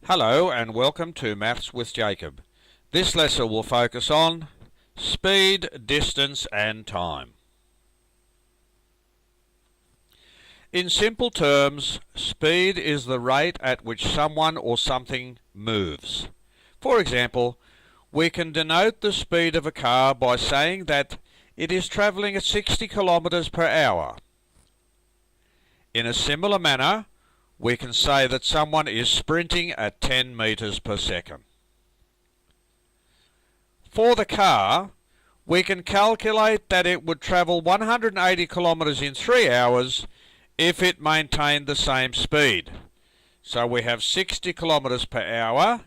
Hello and welcome to Maths with Jacob. This lesson will focus on speed, distance and time. In simple terms, speed is the rate at which someone or something moves. For example, we can denote the speed of a car by saying that it is travelling at 60 kilometers per hour. In a similar manner, we can say that someone is sprinting at 10 meters per second. For the car, we can calculate that it would travel 180 kilometers in 3 hours if it maintained the same speed. So we have 60 kilometers per hour.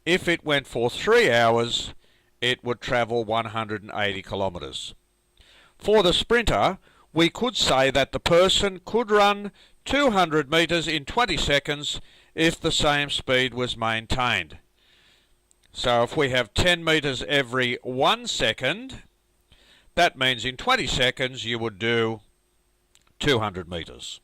If it went for 3 hours, it would travel 180 kilometers. For the sprinter, we could say that the person could run 200 meters in 20 seconds if the same speed was maintained. So if we have 10 meters every 1 second, that means in 20 seconds you would do 200 meters.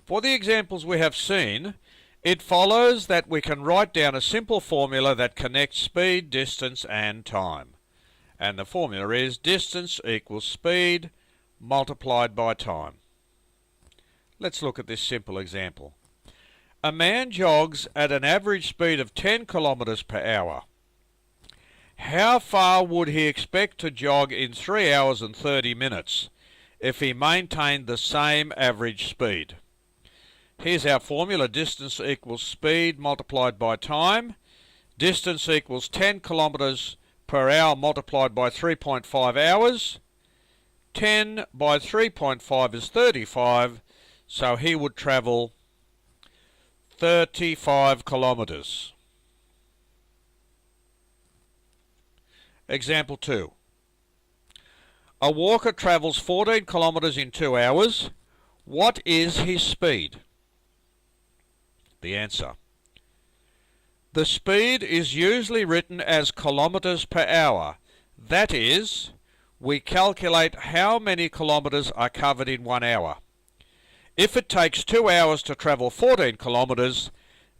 For the examples we have seen, it follows that we can write down a simple formula that connects speed, distance and time. And the formula is distance equals speed multiplied by time. Let's look at this simple example. A man jogs at an average speed of 10 kilometers per hour. How far would he expect to jog in 3 hours and 30 minutes if he maintained the same average speed? Here's our formula. Distance equals speed multiplied by time. Distance equals 10 kilometers per hour multiplied by 3.5 hours. 10 by 3.5 is 35, so he would travel 35 kilometers. Example 2. A walker travels 14 kilometers in 2 hours. What is his speed? The answer. The speed is usually written as kilometers per hour. That is, we calculate how many kilometers are covered in 1 hour. If it takes 2 hours to travel 14 kilometers,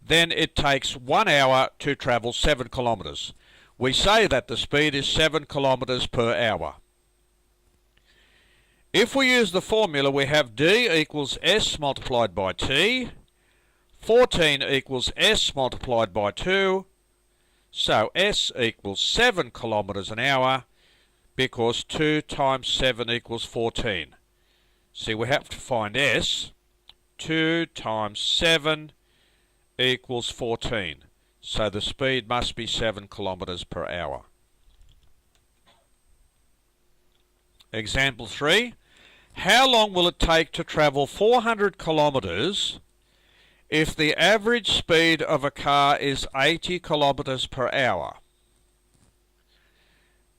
then it takes 1 hour to travel 7 kilometers. We say that the speed is 7 kilometers per hour. If we use the formula, we have D equals S multiplied by T. 14 equals S multiplied by 2. So S equals 7 kilometers an hour, because 2 times 7 equals 14. See, we have to find S. 2 times 7 equals 14. So the speed must be 7 kilometers per hour. Example 3. How long will it take to travel 400 kilometers if the average speed of a car is 80 kilometers per hour?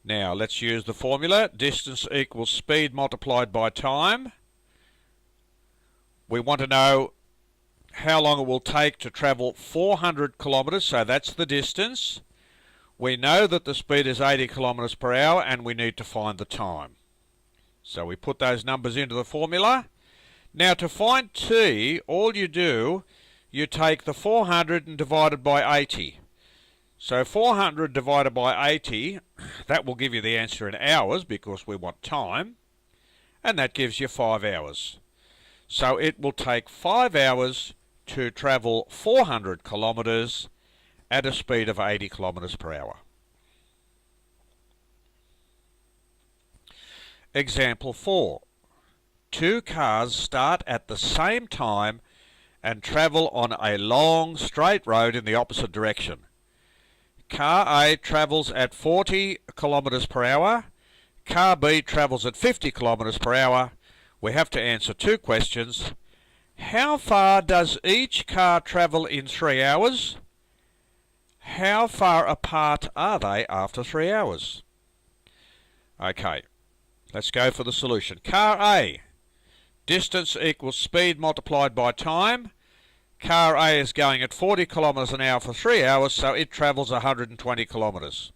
Now let's use the formula. Distance equals speed multiplied by time. We want to know how long it will take to travel 400 kilometers, so that's the distance. We know that the speed is 80 kilometers per hour and we need to find the time. So we put those numbers into the formula. Now to find T, all you do, you take the 400 and divide it by 80. So 400 divided by 80, that will give you the answer in hours because we want time, and that gives you 5 hours. So it will take 5 hours to travel 400 kilometers at a speed of 80 kilometers per hour. Example 4. 2 cars start at the same time and travel on a long straight road in the opposite direction. Car A travels at 40 kilometers per hour. Car B travels at 50 kilometers per hour. We have to answer 2 questions. How far does each car travel in 3 hours? How far apart are they after 3 hours? Okay, let's go for the solution. Car A. Distance equals speed multiplied by time. Car A is going at 40 kilometers an hour for 3 hours, so it travels 120 kilometers.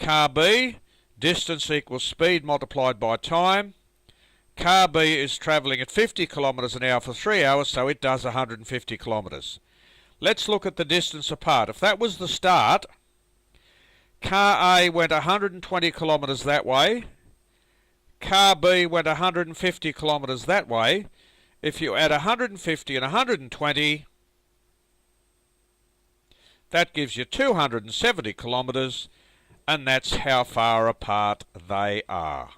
Car B, distance equals speed multiplied by time. Car B is travelling at 50 kilometres an hour for 3 hours, so it does 150 kilometres. Let's look at the distance apart. If that was the start, car A went 120 kilometres that way, car B went 150 kilometres that way. If you add 150 and 120, that gives you 270 kilometres, and that's how far apart they are.